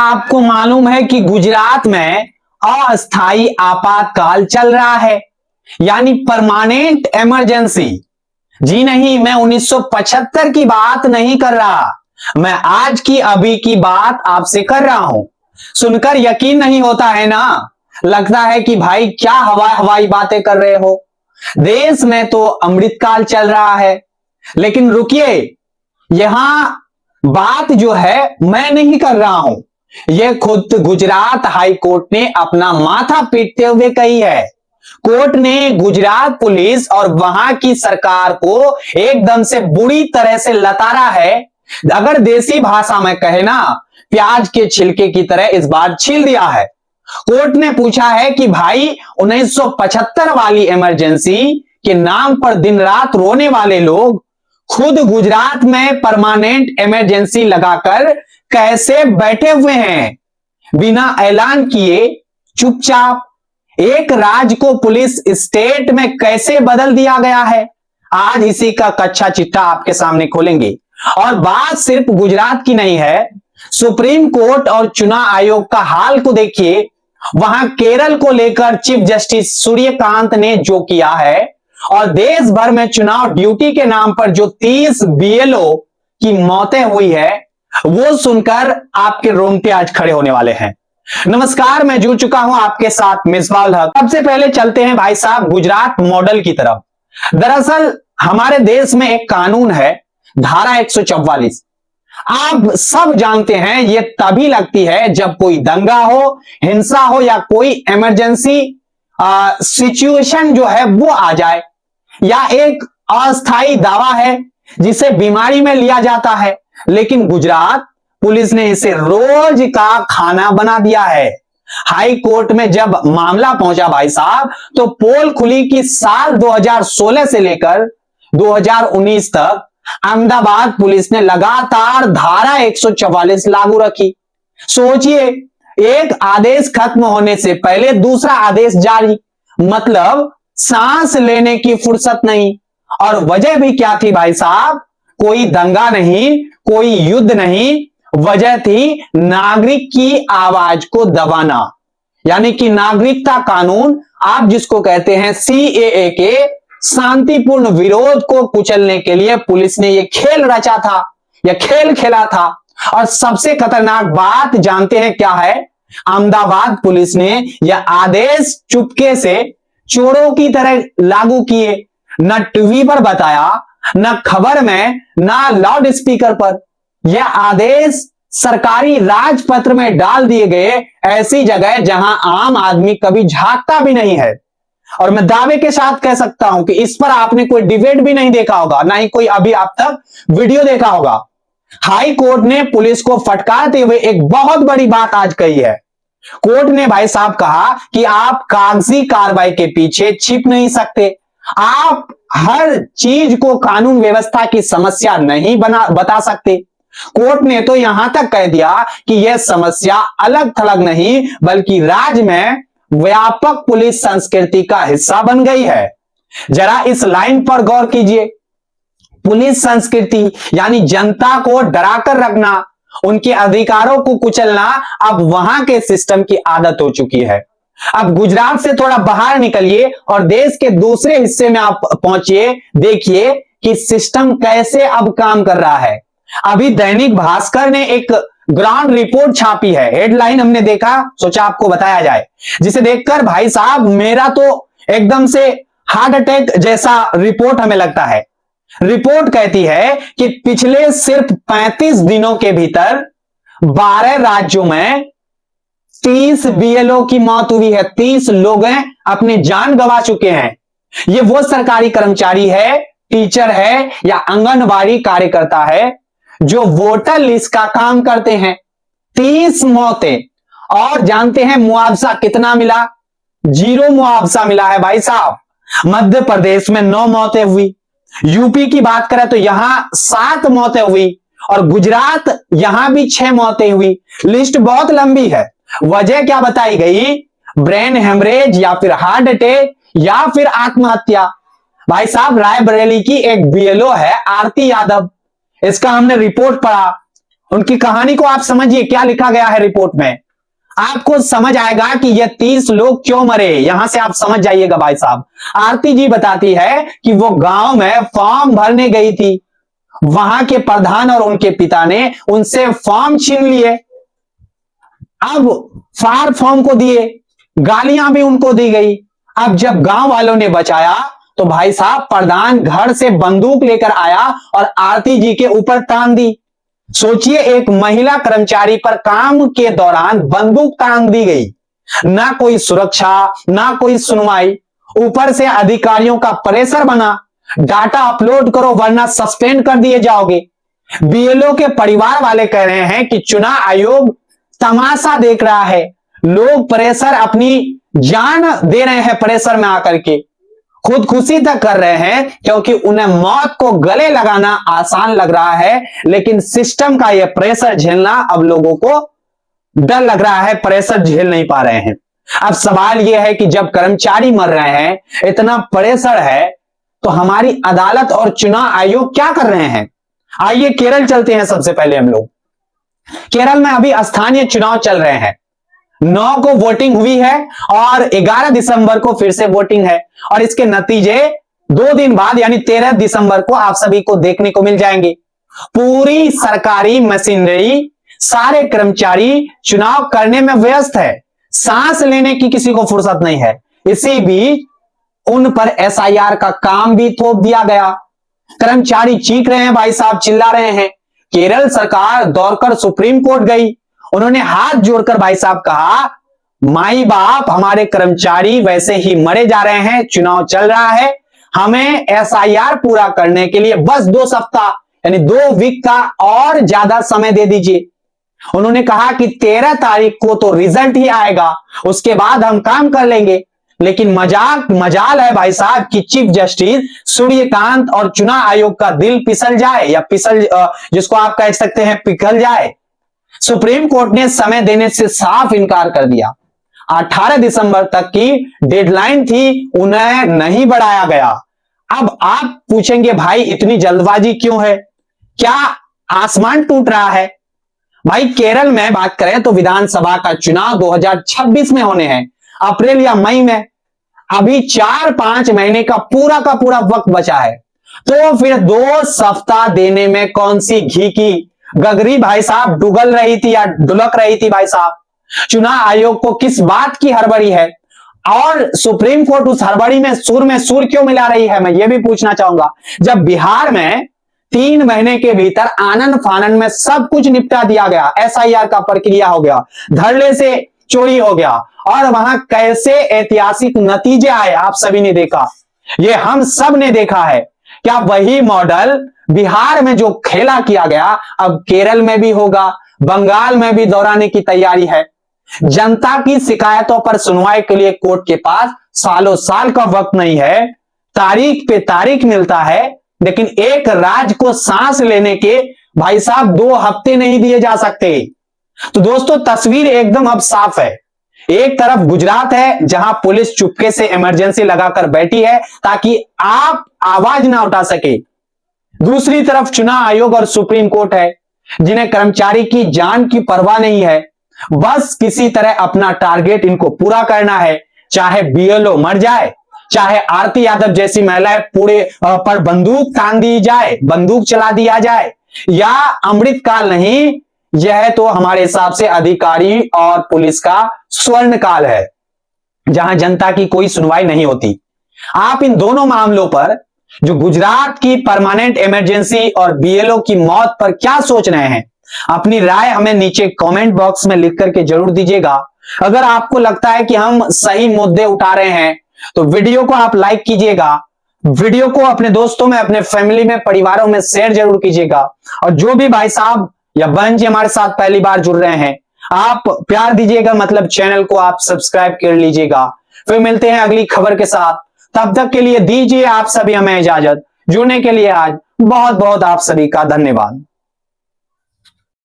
आपको मालूम है कि गुजरात में अस्थायी आपातकाल चल रहा है, यानी परमानेंट इमरजेंसी। जी नहीं, मैं 1975 की बात नहीं कर रहा, मैं आज की अभी की बात आपसे कर रहा हूं। सुनकर यकीन नहीं होता है ना, लगता है कि भाई क्या हवाई बातें कर रहे हो। देश में तो अमृतकाल चल रहा है, लेकिन रुकिए, यहां बात जो है मैं नहीं कर रहा हूं, यह खुद गुजरात हाई कोर्ट ने अपना माथा पीटते हुए कही है। कोर्ट ने गुजरात पुलिस और वहां की सरकार को एकदम से बुरी तरह से लताड़ा है। अगर देसी भाषा में कहे ना, प्याज के छिलके की तरह इस बार छील दिया है। कोर्ट ने पूछा है कि भाई 1975 वाली इमरजेंसी के नाम पर दिन रात रोने वाले लोग खुद गुजरात में परमानेंट इमरजेंसी लगाकर कैसे बैठे हुए हैं, बिना ऐलान किए चुपचाप। एक राज्य को पुलिस स्टेट में कैसे बदल दिया गया है, आज इसी का कच्चा चिट्ठा आपके सामने खोलेंगे। और बात सिर्फ गुजरात की नहीं है, सुप्रीम कोर्ट और चुनाव आयोग का हाल को देखिए। वहां केरल को लेकर चीफ जस्टिस सूर्यकांत ने जो किया है, और देश भर में चुनाव ड्यूटी के नाम पर जो 30 बीएलओ की मौतें हुई है, वो सुनकर आपके रोंगटे आज खड़े होने वाले हैं। नमस्कार, मैं जुड़ चुका हूं आपके साथ मिसबाह हक। सबसे पहले चलते हैं भाई साहब गुजरात मॉडल की तरफ। दरअसल हमारे देश में एक कानून है, धारा 144। आप सब जानते हैं, ये तभी लगती है जब कोई दंगा हो, हिंसा हो या कोई इमरजेंसी सिचुएशन जो है वो आ जाए, या एक अस्थाई दावा है जिसे बीमारी में लिया जाता है। लेकिन गुजरात पुलिस ने इसे रोज का खाना बना दिया है। हाई कोर्ट में जब मामला पहुंचा भाई साहब, तो पोल खुली कि साल 2016 से लेकर 2019 तक अहमदाबाद पुलिस ने लगातार धारा 144 लागू रखी। सोचिए, एक आदेश खत्म होने से पहले दूसरा आदेश जारी, मतलब सांस लेने की फुर्सत नहीं। और वजह भी क्या थी भाई साहब, कोई दंगा नहीं, कोई युद्ध नहीं, वजह थी नागरिक की आवाज को दबाना। यानी कि नागरिकता कानून, आप जिसको कहते हैं सीएए के शांतिपूर्ण विरोध को कुचलने के लिए पुलिस ने यह खेल रचा था, यह खेल खेला था। और सबसे खतरनाक बात जानते हैं क्या है, अहमदाबाद पुलिस ने यह आदेश चुपके से चोरों की तरह लागू किए। न टीवी पर बताया, न खबर में, न लाउड स्पीकर पर। यह आदेश सरकारी राजपत्र में डाल दिए गए, ऐसी जगह जहां आम आदमी कभी झांकता भी नहीं है। और मैं दावे के साथ कह सकता हूं कि इस पर आपने कोई डिबेट भी नहीं देखा होगा, ना ही कोई अभी आप तक वीडियो देखा होगा। हाई कोर्ट ने पुलिस को फटकारते हुए एक बहुत बड़ी बात आज कही है। कोर्ट ने भाई साहब कहा कि आप कागजी कार्रवाई के पीछे छिप नहीं सकते, आप हर चीज को कानून व्यवस्था की समस्या नहीं बता सकते। कोर्ट ने तो यहां तक कह दिया कि यह समस्या अलग थलग नहीं, बल्कि राज्य में व्यापक पुलिस संस्कृति का हिस्सा बन गई है। जरा इस लाइन पर गौर कीजिए, पुलिस संस्कृति यानी जनता को डराकर रखना, उनके अधिकारों को कुचलना अब वहां के सिस्टम की आदत हो चुकी है। अब गुजरात से थोड़ा बाहर निकलिए और देश के दूसरे हिस्से में आप पहुंचिए, देखिए कि सिस्टम कैसे अब काम कर रहा है। अभी दैनिक भास्कर ने एक ग्राउंड रिपोर्ट छापी है, हेडलाइन हमने देखा, सोचा आपको बताया जाए, जिसे देखकर भाई साहब मेरा तो एकदम से हार्ट अटैक जैसा रिपोर्ट हमें लगता है। रिपोर्ट कहती है कि पिछले सिर्फ 35 दिनों के भीतर 12 राज्यों में 30 बीएलओ की मौत हुई है। 30 लोग अपनी जान गंवा चुके हैं। ये वो सरकारी कर्मचारी है, टीचर है या आंगनबाड़ी कार्यकर्ता है जो वोटर लिस्ट का काम करते हैं। 30 मौतें। और जानते हैं मुआवजा कितना मिला? 0 मुआवजा मिला है भाई साहब। मध्य प्रदेश में 9 मौतें हुई, यूपी की बात करें तो यहां 7 मौतें हुई, और गुजरात यहां भी 6 मौतें हुई। लिस्ट बहुत लंबी है। वजह क्या बताई गई? ब्रेन हेमरेज या फिर हार्ट अटैक या फिर आत्महत्या। भाई साहब रायबरेली की एक बीएलओ है आरती यादव, इसका हमने रिपोर्ट पढ़ा। उनकी कहानी को आप समझिए, क्या लिखा गया है रिपोर्ट में, आपको समझ आएगा कि ये 30 लोग क्यों मरे। यहां से आप समझ जाइएगा भाई साहब। आरती जी बताती है कि वो गांव में फॉर्म भरने गई थी, वहां के प्रधान और उनके पिता ने उनसे फॉर्म छीन लिए। अब फार फॉर्म को दिए, गालियां भी उनको दी गई। अब जब गांव वालों ने बचाया तो भाई साहब प्रधान घर से बंदूक लेकर आया और आरती जी के ऊपर तान दी। सोचिए, एक महिला कर्मचारी पर काम के दौरान बंदूक तान दी गई, ना कोई सुरक्षा ना कोई सुनवाई, ऊपर से अधिकारियों का प्रेशर बना, डाटा अपलोड करो वरना सस्पेंड कर दिए जाओगे। बीएलओ के परिवार वाले कह रहे हैं कि चुनाव आयोग तमाशा देख रहा है, लोग प्रेशर अपनी जान दे रहे हैं, प्रेशर में आकर के खुदकुशी तक कर रहे हैं क्योंकि उन्हें मौत को गले लगाना आसान लग रहा है, लेकिन सिस्टम का यह प्रेशर झेलना अब लोगों को डर लग रहा है, प्रेशर झेल नहीं पा रहे हैं। अब सवाल यह है कि जब कर्मचारी मर रहे हैं, इतना प्रेशर है, तो हमारी अदालत और चुनाव आयोग क्या कर रहे हैं। आइए केरल चलते हैं। सबसे पहले हम लोग केरल में अभी स्थानीय चुनाव चल रहे हैं। 9 को वोटिंग हुई है और 11 दिसंबर को फिर से वोटिंग है और इसके नतीजे 2 दिन बाद यानी 13 दिसंबर को आप सभी को देखने को मिल जाएंगे। पूरी सरकारी मशीनरी, सारे कर्मचारी चुनाव करने में व्यस्त है, सांस लेने की किसी को फुर्सत नहीं है। इसी बीच उन पर एसआईआर का काम भी थोप दिया गया। कर्मचारी चीख रहे हैं भाई साहब, चिल्ला रहे हैं। केरल सरकार दौड़कर सुप्रीम कोर्ट गई, उन्होंने हाथ जोड़कर भाई साहब कहा, माई बाप हमारे कर्मचारी वैसे ही मरे जा रहे हैं, चुनाव चल रहा है, हमें एसआईआर पूरा करने के लिए बस 2 सप्ताह यानी 2 वीक का और ज्यादा समय दे दीजिए। उन्होंने कहा कि 13 तारीख को तो रिजल्ट ही आएगा, उसके बाद हम काम कर लेंगे। लेकिन मजाल है भाई साहब कि चीफ जस्टिस सूर्यकांत और चुनाव आयोग का दिल फिसल जाए या जिसको आप कह सकते हैं पिघल जाए। सुप्रीम कोर्ट ने समय देने से साफ इनकार कर दिया। 18 दिसंबर तक की डेडलाइन थी, उन्हें नहीं बढ़ाया गया। अब आप पूछेंगे भाई इतनी जल्दबाजी क्यों है, क्या आसमान टूट रहा है। भाई केरल में बात करें तो विधानसभा का चुनाव 2026 में होने हैं, अप्रैल या मई में। अभी 4-5 महीने का पूरा वक्त बचा है, तो फिर 2 सप्ताह देने में कौन सी घी की गगरी भाई साहब डुगल रही थी या डुलक रही थी भाई साहब। चुनाव आयोग को किस बात की हड़बड़ी है और सुप्रीम कोर्ट उस हड़बड़ी में सुर क्यों मिला रही है, मैं ये भी पूछना चाहूंगा। जब बिहार में 3 महीने के भीतर आनंद फानन में सब कुछ निपटा दिया गया, एसआईआर का प्रक्रिया हो गया, धरने से चोरी हो गया और वहां कैसे ऐतिहासिक नतीजे आए आप सभी ने देखा, ये हम सब ने देखा है। क्या वही मॉडल बिहार में जो खेला किया गया अब केरल में भी होगा, बंगाल में भी दोहराने की तैयारी है। जनता की शिकायतों पर सुनवाई के लिए कोर्ट के पास सालों साल का वक्त नहीं है, तारीख पे तारीख मिलता है, लेकिन एक राज्य को सांस लेने के भाई साहब 2 हफ्ते नहीं दिए जा सकते। तो दोस्तों तस्वीर एकदम अब साफ है। एक तरफ गुजरात है जहां पुलिस चुपके से इमरजेंसी लगाकर बैठी है ताकि आप आवाज ना उठा सके, दूसरी तरफ चुनाव आयोग और सुप्रीम कोर्ट है जिन्हें कर्मचारी की जान की परवाह नहीं है, बस किसी तरह अपना टारगेट इनको पूरा करना है, चाहे बीएलओ मर जाए, चाहे आरती यादव जैसी महिलाएं पूरे पर बंदूक तान दी जाए, बंदूक चला दिया जाए, या अमृतकाल नहीं, यह तो हमारे हिसाब से अधिकारी और पुलिस का स्वर्ण काल है जहां जनता की कोई सुनवाई नहीं होती। आप इन दोनों मामलों पर, जो गुजरात की परमानेंट इमरजेंसी और बीएलओ की मौत पर क्या सोच रहे हैं, अपनी राय हमें नीचे कमेंट बॉक्स में लिख करके जरूर दीजिएगा। अगर आपको लगता है कि हम सही मुद्दे उठा रहे हैं तो वीडियो को आप लाइक कीजिएगा, वीडियो को अपने दोस्तों में, अपने फैमिली में, परिवारों में शेयर जरूर कीजिएगा। और जो भी भाई साहब या बहन जी हमारे साथ पहली बार जुड़ रहे हैं, आप प्यार दीजिएगा, मतलब चैनल को आप सब्सक्राइब कर लीजिएगा। फिर मिलते हैं अगली खबर के साथ, तब तक के लिए दीजिए आप सभी हमें इजाजत। जुड़ने के लिए आज बहुत बहुत आप सभी का धन्यवाद।